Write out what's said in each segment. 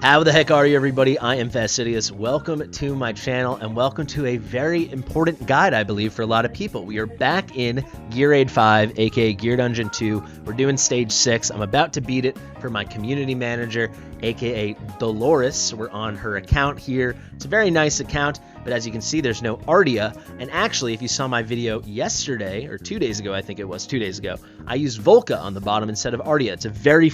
How the heck are you, everybody? I am Fastidious. Welcome to my channel, and welcome to a very important guide, I believe, for a lot of people. We are back in Gear Aid 5, aka Gear Dungeon 2. We're doing Stage 6. I'm about to beat it for my community manager, aka Dolores. We're on her account here. It's a very nice account, but as you can see, there's no Ardia. And actually, if you saw my video yesterday, or 2 days ago, I think it was 2 days ago, I used Volca on the bottom instead of Ardia. It's a very,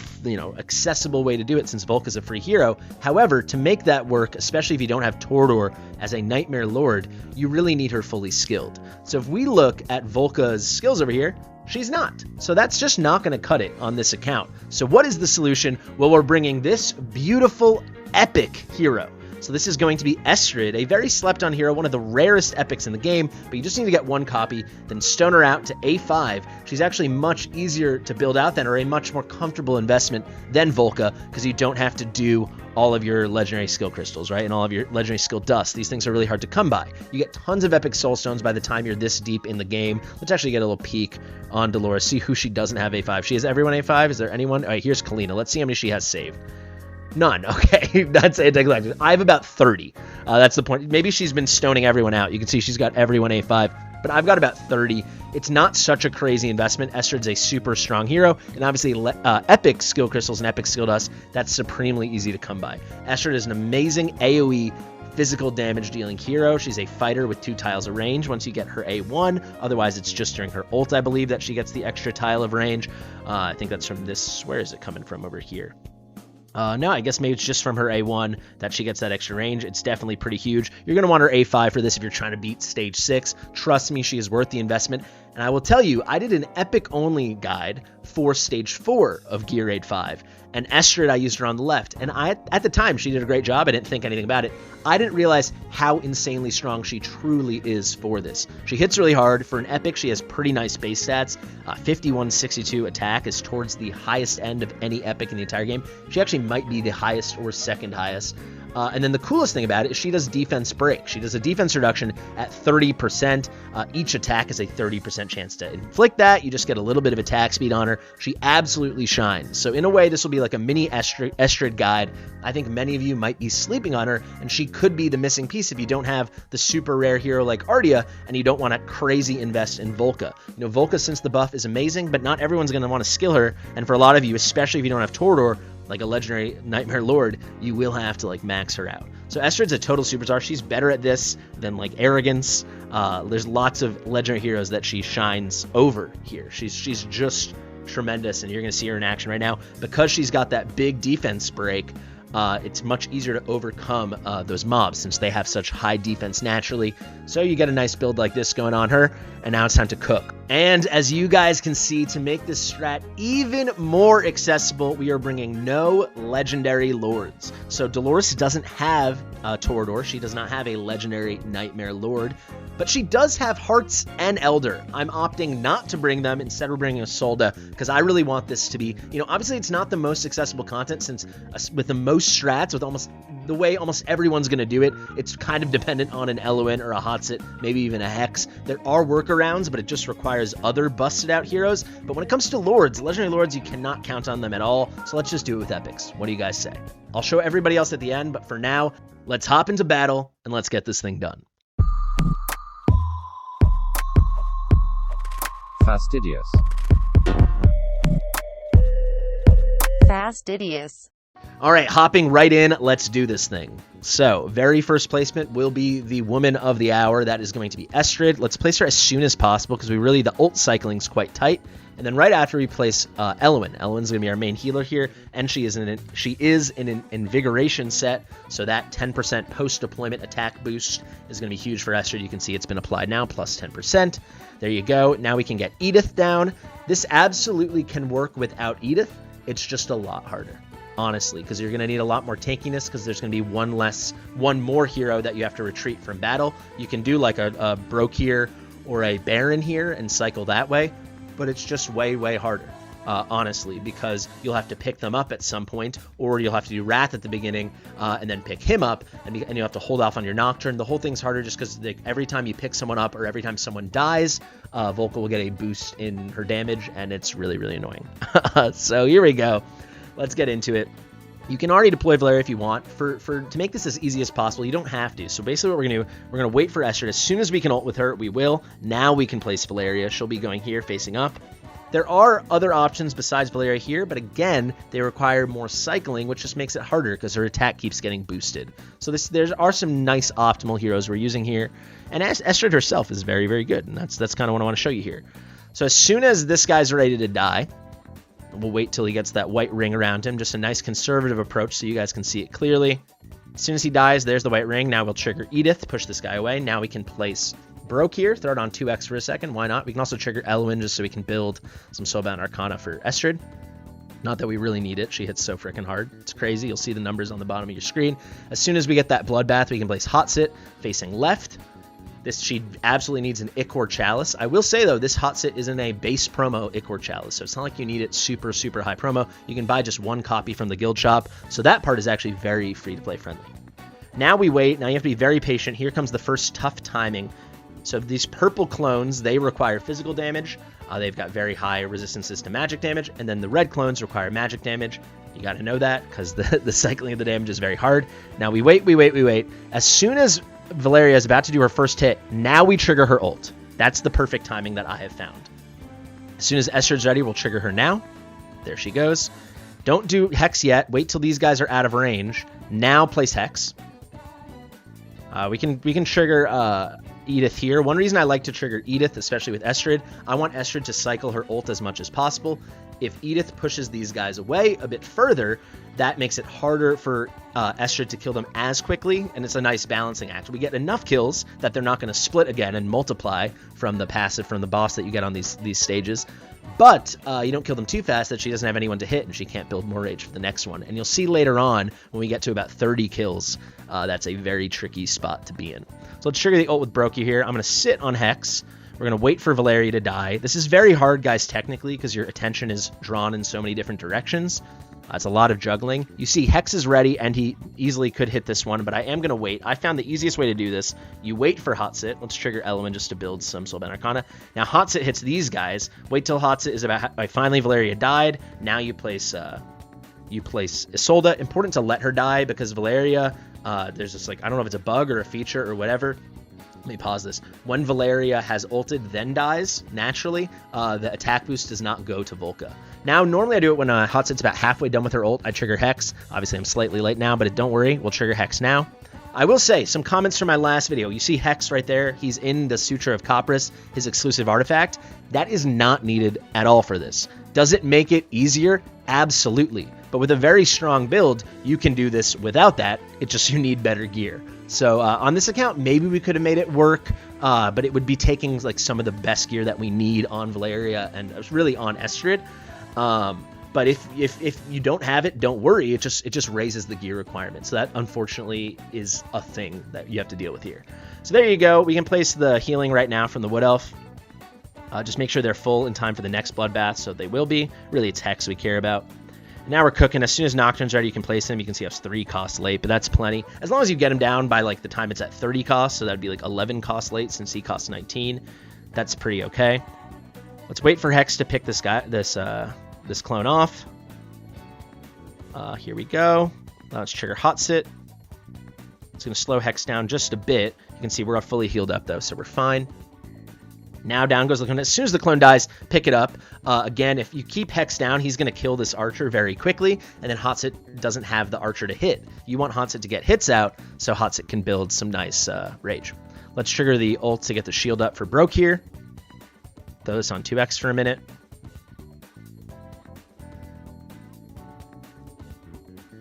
accessible way to do it since Volca's a free hero. However, to make that work, especially if you don't have Torador as a Nightmare Lord, you really need her fully skilled. So if we look at Volca's skills over here, she's not. So that's just not going to cut it on this account. So what is the solution? Well, we're bringing this beautiful epic hero. So this is going to be Estrid, a very slept on hero, one of the rarest epics in the game, but you just need to get one copy, then stone her out to A5. She's actually much easier to build out than, or a much more comfortable investment than Volca, because you don't have to do all of your legendary skill crystals, right? And all of your legendary skill dust. These things are really hard to come by. You get tons of epic soul stones by the time you're this deep in the game. Let's actually get a little peek on Dolores, see who she doesn't have A5. She has everyone A5. Is there anyone? All right, here's Kalina. Let's see how many she has saved. None. Okay, that's anti-galactic. I have about 30. That's the point. Maybe she's been stoning everyone out. You can see she's got everyone A5, but I've got about 30. It's not such a crazy investment. Estrid's a super strong hero, and obviously epic skill crystals and epic skill dust, that's supremely easy to come by. Estrid is an amazing AoE physical damage dealing hero. She's a fighter with 2 tiles of range once you get her A1. Otherwise, it's just during her ult, I believe, that she gets the extra tile of range. I think that's from this. Where is it coming from over here? No, I guess maybe it's just from her A1 that she gets that extra range. It's definitely pretty huge. You're going to want her A5 for this if you're trying to beat Stage 6. Trust me, she is worth the investment. And I will tell you, I did an epic-only guide for Stage 4 of Gear Aid 5. And Estrid, I used her on the left. And at the time, she did a great job. I didn't think anything about it. I didn't realize how insanely strong she truly is for this. She hits really hard. For an epic, she has pretty nice base stats. 5162 attack is towards the highest end of any epic in the entire game. She actually might be the highest or second highest. And then the coolest thing about it is she does defense break. She does a defense reduction at 30%. Each attack is a 30% chance to inflict that. You just get a little bit of attack speed on her. She absolutely shines. So in a way, this will be like a mini Estrid guide. I think many of you might be sleeping on her, and she could be the missing piece if you don't have the super rare hero like Ardia, and you don't want to crazy invest in Volca. Volca, since the buff is amazing, but not everyone's going to want to skill her. And for a lot of you, especially if you don't have Torador, like a legendary Nightmare Lord, you will have to max her out. So Estrid's a total superstar. She's better at this than Arrogance. There's lots of legendary heroes that she shines over here. She's just tremendous, and you're going to see her in action right now. Because she's got that big defense break, it's much easier to overcome those mobs since they have such high defense naturally. So you get a nice build like this going on her, and now it's time to cook. And as you guys can see, to make this strat even more accessible, we are bringing no legendary lords. So Dolores doesn't have Torador. She does not have a legendary Nightmare Lord, but she does have Hearts and Elder. I'm opting not to bring them. Instead, we're bringing a Solda because I really want this to be, obviously it's not the most accessible content since with the most strats, with almost the way almost everyone's going to do it, it's kind of dependent on an Eloin or a Hotsit, maybe even a Hex. There are workarounds, but it just requires other busted out heroes. But when it comes to lords, legendary lords, you cannot count on them at all. So let's just do it with epics. What do you guys say? I'll show everybody else at the end, but for now, let's hop into battle and let's get this thing done. Fastidious. Fastidious. All right, hopping right in, let's do this thing. So, very first placement will be the woman of the hour. That is going to be Estrid. Let's place her as soon as possible because the ult cycling is quite tight. And then right after we place Eloin. Eloin's going to be our main healer here, and she is in an invigoration set, so that 10% post-deployment attack boost is going to be huge for Estrid. You can see it's been applied now, plus 10%. There you go. Now we can get Edith down. This absolutely can work without Edith. It's just a lot harder, honestly, because you're going to need a lot more tankiness because there's going to be one more hero that you have to retreat from battle. You can do like a Brokir or a Baron here and cycle that way, but it's just way, way harder, honestly, because you'll have to pick them up at some point, or you'll have to do Wrath at the beginning and then pick him up, and you'll have to hold off on your Nocturne. The whole thing's harder just because every time you pick someone up or every time someone dies, Volca will get a boost in her damage, and it's really, really annoying. So here we go. Let's get into it. You can already deploy Valeria if you want. To make this as easy as possible, you don't have to. So basically what we're going to do, we're going to wait for Estrid. As soon as we can ult with her, we will. Now we can place Valeria. She'll be going here, facing up. There are other options besides Valeria here, but again, they require more cycling, which just makes it harder because her attack keeps getting boosted. So there are some nice optimal heroes we're using here. And Estrid herself is very, very good, and that's kind of what I want to show you here. So as soon as this guy's ready to die, we'll wait till he gets that white ring around him. Just a nice conservative approach so you guys can see it clearly. As soon as he dies, there's the white ring. Now we'll trigger Edith, push this guy away. Now we can place Broke here, throw it on 2x for a second. Why not? We can also trigger Elwyn just so we can build some Soulbound Arcana for Estrid. Not that we really need it. She hits so freaking hard. It's crazy. You'll see the numbers on the bottom of your screen. As soon as we get that Bloodbath, we can place Hot Sit facing left. She absolutely needs an Ichor Chalice. I will say, though, this Hot Sit isn't a base promo Ichor Chalice, so it's not like you need it super, super high promo. You can buy just one copy from the guild shop, so that part is actually very free-to-play friendly. Now we wait. Now you have to be very patient. Here comes the first tough timing. So these purple clones, they require physical damage. They've got very high resistances to magic damage, and then the red clones require magic damage. You got to know that because the cycling of the damage is very hard. Now we wait. As soon as Valeria is about to do her first hit, now we trigger her ult. That's the perfect timing that I have found. As soon as Estrid's ready, we'll trigger her now. There she goes. Don't do Hex yet. Wait till these guys are out of range. Now place Hex. We can trigger Edith here. One reason I like to trigger Edith, especially with Estrid, I want Estrid to cycle her ult as much as possible. If Edith pushes these guys away a bit further, that makes it harder for Estrid to kill them as quickly, and it's a nice balancing act. We get enough kills that they're not going to split again and multiply from the passive from the boss that you get on these stages, but you don't kill them too fast that she doesn't have anyone to hit and she can't build more rage for the next one. And you'll see later on when we get to about 30 kills, that's a very tricky spot to be in. So let's trigger the ult with Brokey here. I'm going to sit on Hex. We're going to wait for Valeria to die. This is very hard, guys, technically, because your attention is drawn in so many different directions. It's a lot of juggling. You see Hex is ready, and he easily could hit this one, but I am going to wait. I found the easiest way to do this. You wait for Hot Sit. Let's trigger Element just to build some Soulbound Arcana. Now Hot Sit hits these guys. Wait till Hot Sit is about... Finally, Valeria died. Now you place Isolde. Important to let her die, because Valeria... there's just like... I don't know if it's a bug or a feature or whatever. Let me pause this. When Valeria has ulted, then dies, naturally, the attack boost does not go to Volca. Now, normally I do it when Hot Sit's about halfway done with her ult. I trigger Hex. Obviously, I'm slightly late now, but don't worry. We'll trigger Hex now. I will say, some comments from my last video. You see Hex right there. He's in the Suture of Copris, his exclusive artifact. That is not needed at all for this. Does it make it easier? Absolutely. But with a very strong build, you can do this without that. It's just you need better gear. So on this account, maybe we could have made it work, but it would be taking like some of the best gear that we need on Valeria and really on Estrid. But if you don't have it, don't worry. It just raises the gear requirement. So that unfortunately is a thing that you have to deal with here. So there you go. We can place the healing right now from the Wood Elf. Just make sure they're full in time for the next Bloodbath, so they will be. Really, it's Hex we care about. Now we're cooking. As soon as Nocturne's ready, you can place him. You can see I have 3 costs late, but that's plenty. As long as you get him down by like the time it's at 30 costs, so that'd be like 11 costs late since he costs 19. That's pretty okay. Let's wait for Hex to pick this clone off. Here we go. Now let's trigger Hot Sit. It's going to slow Hex down just a bit. You can see we're fully healed up though, so we're fine. Now down goes the clone. As soon as the clone dies, pick it up. Again, if you keep Hex down, he's going to kill this archer very quickly, and then Hot Sit doesn't have the archer to hit. You want Hot Sit to get hits out, so Hot Sit can build some nice rage. Let's trigger the ult to get the shield up for Broke here. Throw this on 2x for a minute.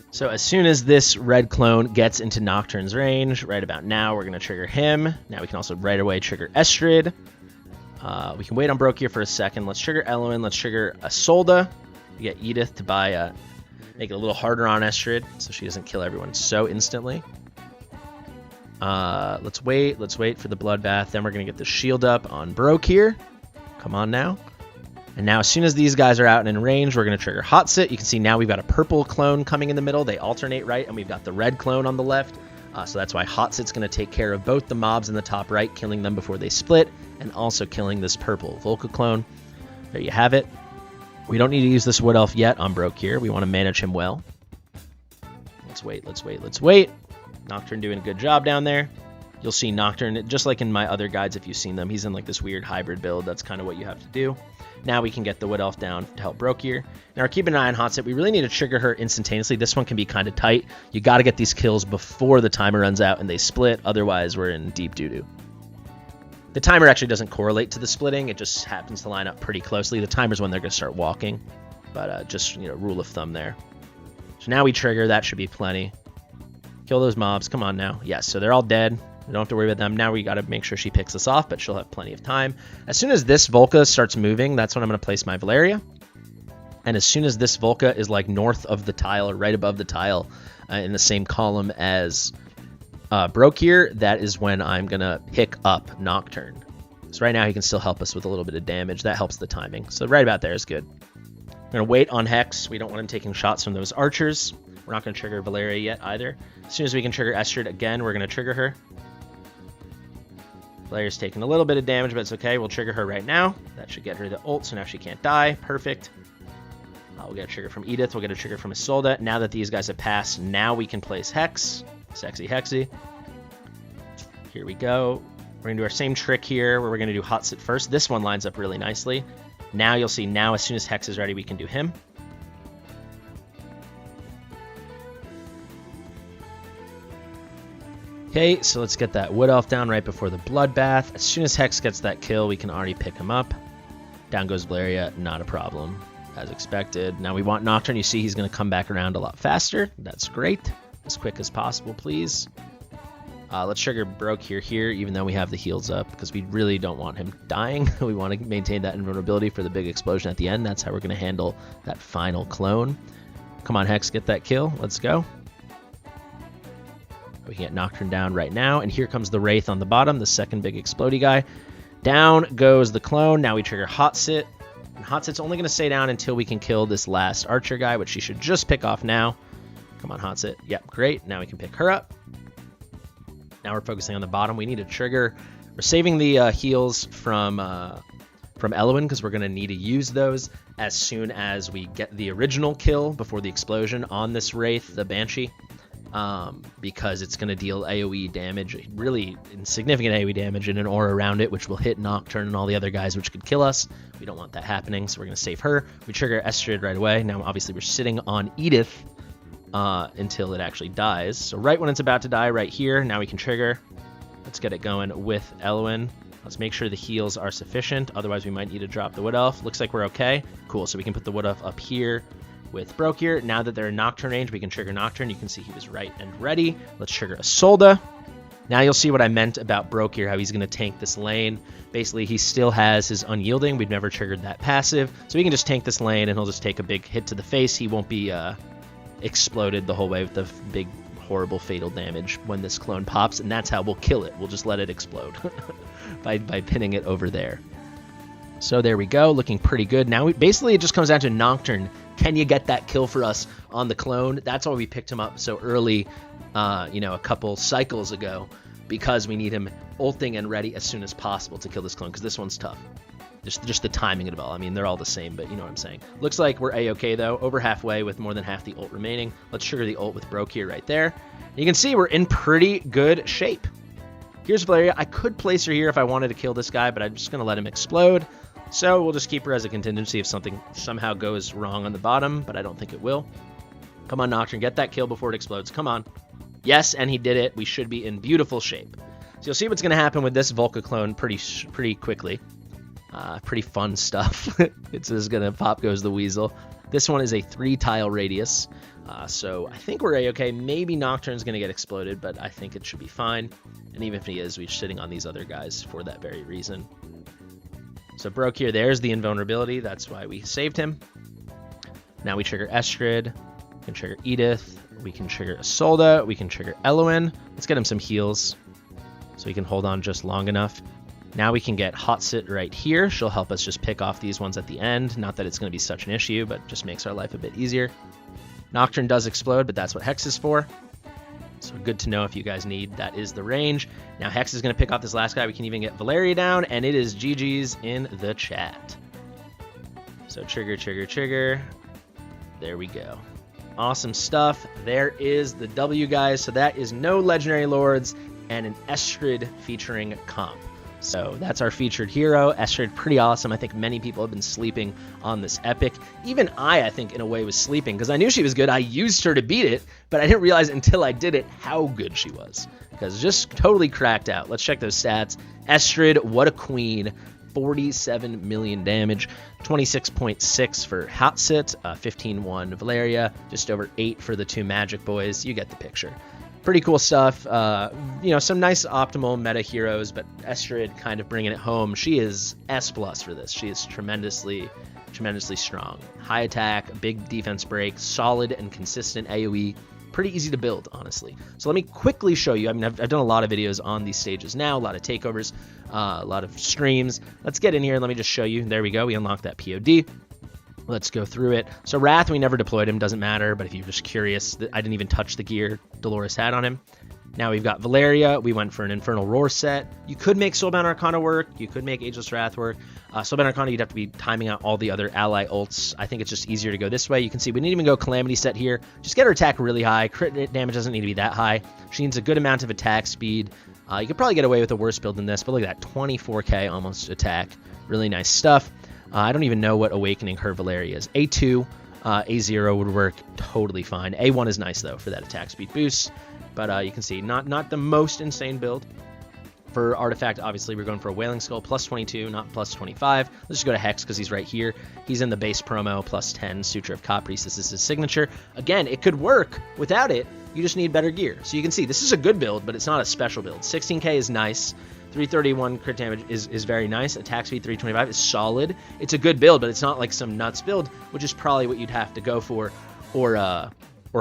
So as soon as this red clone gets into Nocturne's range, right about now, we're going to trigger him. Now we can also right away trigger Estrid. We can wait on Broke here for a second. Let's trigger Eloin. Let's trigger Isolde. We get Edith to make it a little harder on Estrid so she doesn't kill everyone so instantly. Let's wait for the Bloodbath. Then we're going to get the shield up on Broke here. Come on now. And now as soon as these guys are out and in range, we're going to trigger Hot Sit. You can see now we've got a purple clone coming in the middle. They alternate, right? And we've got the red clone on the left. So that's why Hot Sit's going to take care of both the mobs in the top right, killing them before they split, and also killing this purple Volca clone. There you have it. We don't need to use this Wood Elf yet on Broke here. We want to manage him well. Let's wait. Nocturne doing a good job down there. You'll see Nocturne, just like in my other guides if you've seen them, he's in like this weird hybrid build. That's kind of what you have to do. Now we can get the Wood Elf down to help Broke here. Now we're keeping an eye on Hot Sit. We really need to trigger her instantaneously. This one can be kind of tight. You got to get these kills before the timer runs out and they split. Otherwise, we're in deep doo-doo. The timer actually doesn't correlate to the splitting. It just happens to line up pretty closely. The timer's when they're going to start walking. But just, rule of thumb there. So now we trigger. That should be plenty. Kill those mobs. Come on now. Yes, so they're all dead. We don't have to worry about them. Now we got to make sure she picks us off, but she'll have plenty of time. As soon as this Volca starts moving, that's when I'm going to place my Valeria. And as soon as this Volca is like north of the tile or right above the tile in the same column as Broke here, that is when I'm going to pick up Nocturne. So right now he can still help us with a little bit of damage. That helps the timing. So right about there is good. We're going to wait on Hex. We don't want him taking shots from those archers. We're not going to trigger Valeria yet either. As soon as we can trigger Estrid again, we're going to trigger her. Valeria's taking a little bit of damage, but it's okay. We'll trigger her right now. That should get her the ult, so now she can't die. Perfect. We'll get a trigger from Edith. We'll get a trigger from Isolde. Now that these guys have passed, now we can place Hex. Sexy Hexy. Here we go. We're going to do our same trick here, where we're going to do Hot Sit first. This one lines up really nicely. Now you'll see, now as soon as Hex is ready, we can do him. Okay, so let's get that Wood Elf down right before the Bloodbath. As soon as Hex gets that kill, we can already pick him up. Down goes Valeria, not a problem, as expected. Now we want Nocturne. You see he's going to come back around a lot faster. That's great. As quick as possible, please. Let's trigger Broke here, even though we have the heals up, because we really don't want him dying. We want to maintain that invulnerability for the big explosion at the end. That's how we're going to handle that final clone. Come on, Hex, get that kill. Let's go. We can get Nocturne down right now, and here comes the Wraith on the bottom, the second big explodey guy. Down goes the clone. Now we trigger Hot Sit. And Hot Sit's only going to stay down until we can kill this last archer guy, which she should just pick off now. Come on, Hot Sit. Yep, great. Now we can pick her up. Now we're focusing on the bottom. We need to trigger. We're saving the heals from Elowen, because we're going to need to use those as soon as we get the original kill before the explosion on this Wraith, the Banshee. Because it's going to deal AoE damage, really insignificant AoE damage, and an aura around it, which will hit Nocturne and all the other guys, which could kill us. We don't want that happening, so we're going to save her. We trigger Estrid right away. Now, obviously, we're sitting on Edith until it actually dies. So right when it's about to die, right here, now we can trigger. Let's get it going with Elowen. Let's make sure the heals are sufficient. Otherwise, we might need to drop the Wood Elf. Looks like we're okay. Cool, so we can put the Wood Elf up here with Broke here. Now that they're in Nocturne range, we can trigger Nocturne. You can see he was right and ready. Let's trigger Isolde. Now you'll see what I meant about Broke here, how he's going to tank this lane. Basically, he still has his Unyielding. We've never triggered that passive. So he can just tank this lane, and he'll just take a big hit to the face. He won't be exploded the whole way with the big, horrible, fatal damage when this clone pops, and that's how we'll kill it. We'll just let it explode by pinning it over there. So there we go, looking pretty good. Now, basically, it just comes down to Nocturne. Can you get that kill for us on the clone? That's why we picked him up so early, a couple cycles ago, because we need him ulting and ready as soon as possible to kill this clone, because this one's tough. Just the timing of it all. I mean, they're all the same, but you know what I'm saying. Looks like we're A-okay, though. Over halfway with more than half the ult remaining. Let's trigger the ult with Broke here right there. And you can see we're in pretty good shape. Here's Valeria. I could place her here if I wanted to kill this guy, but I'm just going to let him explode. So we'll just keep her as a contingency if something somehow goes wrong on the bottom, but I don't think it will. Come on, Nocturne. Get that kill before it explodes. Come on. Yes, and he did it. We should be in beautiful shape. So you'll see what's going to happen with this Volca clone pretty quickly. Pretty fun stuff. It's just going to pop goes the weasel. This one is a 3-tile radius. So I think we're A-okay. Maybe Nocturne's going to get exploded, but I think it should be fine. And even if he is, we're sitting on these other guys for that very reason. So Broke here, there's the invulnerability. That's why we saved him. Now we trigger Estrid. We can trigger Edith. We can trigger Isolde. We can trigger Elowen. Let's get him some heals so he can hold on just long enough. Now we can get Hot Sit right here. She'll help us just pick off these ones at the end. Not that it's going to be such an issue, but just makes our life a bit easier. Nocturne does explode, but that's what Hex is for. So good to know if you guys need. That is the range. Now Hex is going to pick off this last guy. We can even get Valeria down, and it is GG's in the chat. So trigger. There we go. Awesome stuff. There is the W, guys. So that is no legendary lords and an Estrid featuring comp. So that's our featured hero. Estrid, pretty awesome. I think many people have been sleeping on this epic. Even I think, in a way, was sleeping because I knew she was good. I used her to beat it, but I didn't realize until I did it how good she was because just totally cracked out. Let's check those stats. Estrid, what a queen. 47 million damage, 26.6 for Hotsit, 15-1 Valeria, just over 8 for the 2 magic boys. You get the picture. Pretty cool stuff. You know, some nice optimal meta heroes, but Estrid kind of bringing it home. She is S+ for this. She is tremendously strong. High attack, big defense break, solid and consistent AoE. Pretty easy to build, honestly. So let me quickly show you. I mean, I've done a lot of videos on these stages now, a lot of takeovers, a lot of streams. Let's get in here. Let me just show you. There we go. We unlocked that POD. Let's go through it. So Wrath, we never deployed him. Doesn't matter. But if you're just curious, I didn't even touch the gear Dolores had on him. Now we've got Valeria. We went for an Infernal Roar set. You could make Soulbound Arcana work. You could make Ageless Wrath work. Soulbound Arcana, you'd have to be timing out all the other ally ults. I think it's just easier to go this way. You can see we didn't even go Calamity set here. Just get her attack really high. Crit damage doesn't need to be that high. She needs a good amount of attack speed. You could probably get away with a worse build than this, but look at that, 24k almost attack. Really nice stuff. I don't even know what Awakening her Valeria is. A2, A0 would work totally fine. A1 is nice, though, for that attack speed boost. But you can see, not the most insane build. For Artifact, obviously, we're going for a Wailing Skull, plus 22, not plus 25. Let's just go to Hex, because he's right here. He's in the base promo, plus 10, Suture of Caprice. This is his signature. Again, it could work without it. You just need better gear. So you can see, this is a good build, but it's not a special build. 16k is nice. 331 crit damage is very nice. Attack speed 325 is solid. It's a good build, but it's not like some nuts build, which is probably what you'd have to go for, or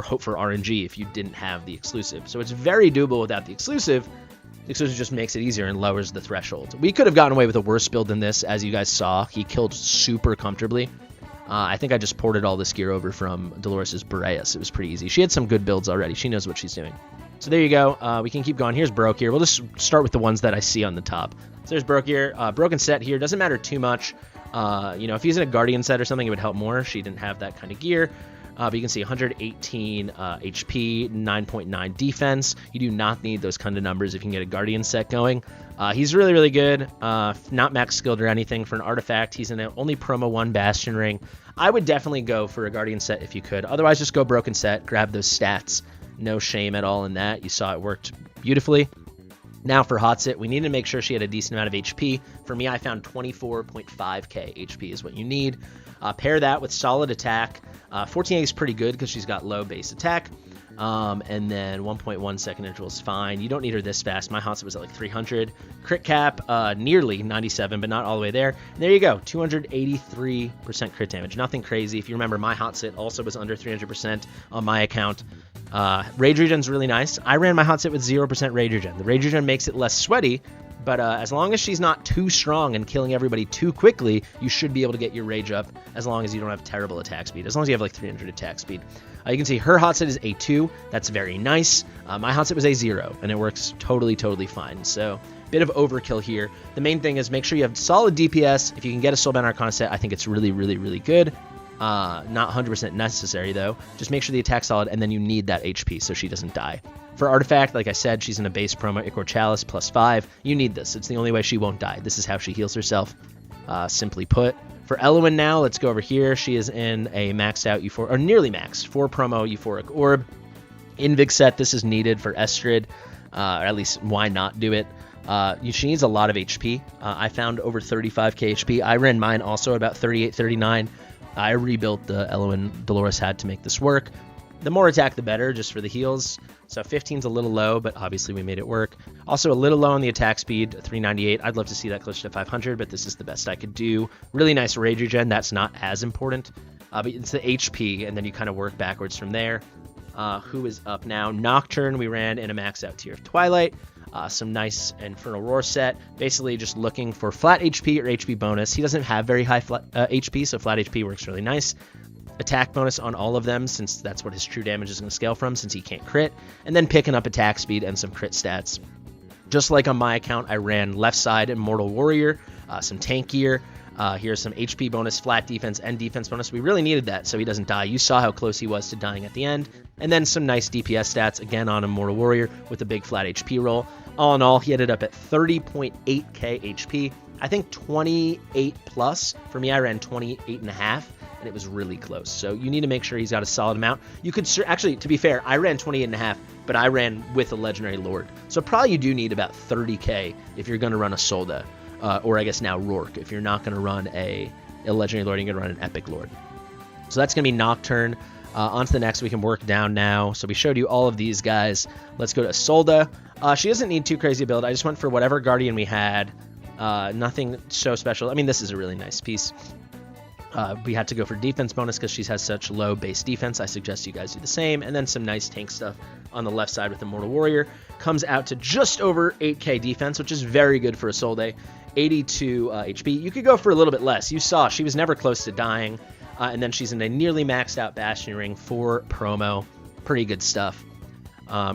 hope for RNG if you didn't have the exclusive. So it's very doable without the exclusive. The exclusive just makes it easier and lowers the threshold. We could have gotten away with a worse build than this, as you guys saw. He killed super comfortably. I think I just ported all this gear over from Dolores' Boreas. It was pretty easy. She had some good builds already. She knows what she's doing. So there you go. We can keep going. Here's Broke here. We'll just start with the ones that I see on the top. So there's Broke here. Broken set here. Doesn't matter too much. You know, if he's in a Guardian set or something, it would help more. She didn't have that kind of gear. But you can see 118 HP, 9.9 defense. You do not need those kind of numbers if you can get a Guardian set going. He's really, really good. Not max skilled or anything. For an Artifact, he's in the only promo 1 Bastion Ring. I would definitely go for a Guardian set if you could. Otherwise, just go Broken set. Grab those stats. No shame at all in that. You saw it worked beautifully. Now for Hotsit, we need to make sure she had a decent amount of HP. For me, I found 24.5k HP is what you need. Pair that with solid attack. 14 is pretty good because she's got low base attack. And then 1.1 second interval is fine. You don't need her this fast. My Hotsit was at like 300. Crit cap, nearly 97, but not all the way there. And there you go, 283% crit damage. Nothing crazy. If you remember, my Hotsit also was under 300% on my account. Rage Regen's really nice. I ran my Hotsit with 0% Rage Regen. The Rage Regen makes it less sweaty, but as long as she's not too strong and killing everybody too quickly, you should be able to get your Rage up as long as you don't have terrible attack speed. As long as you have like 300 attack speed. You can see her Hotsit is A2. That's very nice. My Hotsit was A0, and it works totally, totally fine. So, bit of overkill here. The main thing is make sure you have solid DPS. If you can get a Soulbound Arcana set, I think it's really, really, really good. Not 100% necessary, though. Just make sure the attack's solid, and then you need that HP so she doesn't die. For Artifact, like I said, she's in a base promo, Ichor Chalice, plus 5. You need this. It's the only way she won't die. This is how she heals herself, simply put. For Elowen now, let's go over here. She is in a maxed out Euphoric, or nearly maxed, 4 promo Euphoric Orb. Invig set, this is needed for Estrid, or at least why not do it? She needs a lot of HP. I found over 35k HP. I ran mine also at about 38, 39. I rebuilt the Elowen Dolores had to make this work. The more attack, the better, just for the heals. So 15's a little low, but obviously we made it work. Also a little low on the attack speed, 398. I'd love to see that closer to 500, but this is the best I could do. Really nice Rage Regen. That's not as important, but it's the HP, and then you kind of work backwards from there. Who is up now? Nocturne, we ran in a max out tier of Twilight. Some nice Infernal Roar set. Basically just looking for flat HP or HP bonus. He doesn't have very high HP, so flat HP works really nice. Attack bonus on all of them, since that's what his true damage is going to scale from, since he can't crit. And then picking up attack speed and some crit stats. Just like on my account, I ran left side Immortal Warrior, some tank gear. Here's some HP bonus, flat defense, and defense bonus. We really needed that so he doesn't die. You saw how close he was to dying at the end. And then some nice DPS stats, again, on Immortal Warrior with a big flat HP roll. All in all, he ended up at 30.8k HP. I think 28 plus. For me, I ran 28.5, and it was really close. So you need to make sure he's got a solid amount. You could actually, to be fair, I ran 28.5, but I ran with a Legendary Lord. So probably you do need about 30k if you're going to run a Solda, or I guess now Rourke. If you're not going to run a Legendary Lord, you're going to run an Epic Lord. So that's going to be Nocturne. On to the next. We can work down now. So we showed you all of these guys. Let's go to Solda. She doesn't need too crazy a build. I just went for whatever Guardian we had. Nothing so special. I mean, this is a really nice piece. We had to go for defense bonus because she has such low base defense. I suggest you guys do the same. And then some nice tank stuff on the left side with Immortal Warrior. Comes out to just over 8k defense, which is very good for a Solde. 82 HP. You could go for a little bit less. You saw she was never close to dying. And then she's in a nearly maxed out Bastion Ring for promo. Pretty good stuff.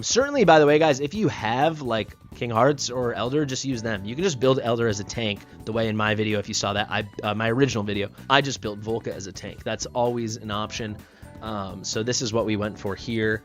Certainly, by the way, guys, if you have like King Hearts or Elder, just use them. You can just build Elder as a tank. The way in my video, if you saw that, my original video, I just built Volca as a tank. That's always an option. So this is what we went for here.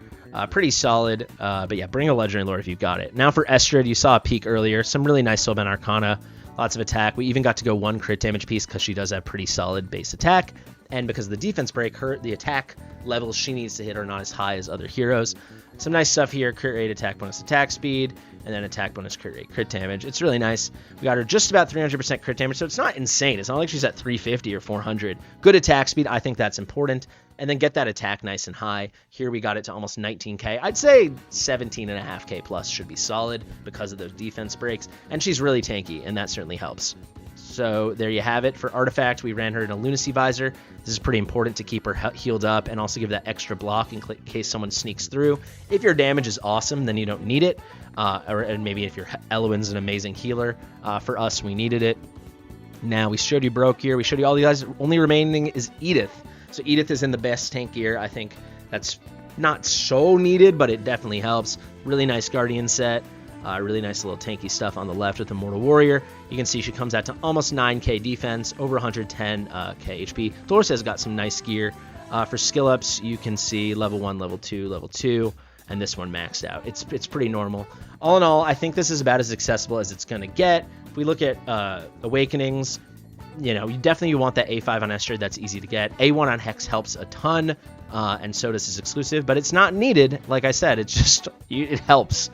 Pretty solid. But yeah, bring a Legendary Lord if you've got it. Now for Estrid, you saw a peek earlier. Some really nice Soulbound Arcana. Lots of attack. We even got to go 1 crit damage piece because she does have pretty solid base attack. And because of the defense break, the attack levels she needs to hit are not as high as other heroes. Some nice stuff here. Crit rate, attack bonus, attack speed, and then attack bonus, crit rate, crit damage. It's really nice. We got her just about 300% crit damage, so it's not insane. It's not like she's at 350 or 400. Good attack speed. I think that's important. And then get that attack nice and high. Here we got it to almost 19k. I'd say 17.5k plus should be solid because of those defense breaks. And she's really tanky, and that certainly helps. So there you have it. For Artifact, we ran her in a Lunacy Visor. This is pretty important to keep her healed up and also give that extra block in case someone sneaks through. If your damage is awesome, then you don't need it. And maybe if your Eloin's an amazing healer. For us, we needed it. Now, we showed you Broke here. We showed you all the guys. Only remaining is Edith. So Edith is in the best tank gear. I think that's not so needed, but it definitely helps. Really nice Guardian set. Really nice little tanky stuff on the left with Immortal Warrior. You can see she comes out to almost 9k defense, over 110k HP. Dolores has got some nice gear. For skill ups, you can see level 1, level 2, and this one maxed out. It's pretty normal. All in all, I think this is about as accessible as it's going to get. If we look at Awakenings, you know, you definitely want that A5 on Estrid. That's easy to get. A1 on Hex helps a ton, and so does this exclusive, but it's not needed. Like I said, it's just, it helps.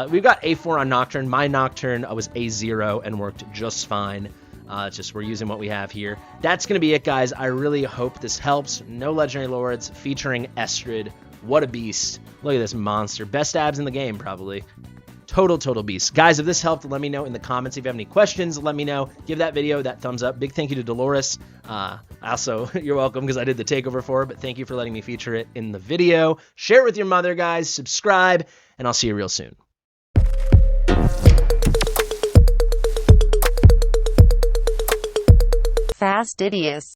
We've got A4 on Nocturne. My Nocturne was A0 and worked just fine. It's just we're using what we have here. That's going to be it, guys. I really hope this helps. No Legendary Lords featuring Estrid. What a beast. Look at this monster. Best abs in the game, probably. Total beast. Guys, if this helped, let me know in the comments. If you have any questions, let me know. Give that video that thumbs up. Big thank you to Dolores. Also, you're welcome because I did the takeover for her, but thank you for letting me feature it in the video. Share it with your mother, guys. Subscribe, and I'll see you real soon. Fastidious.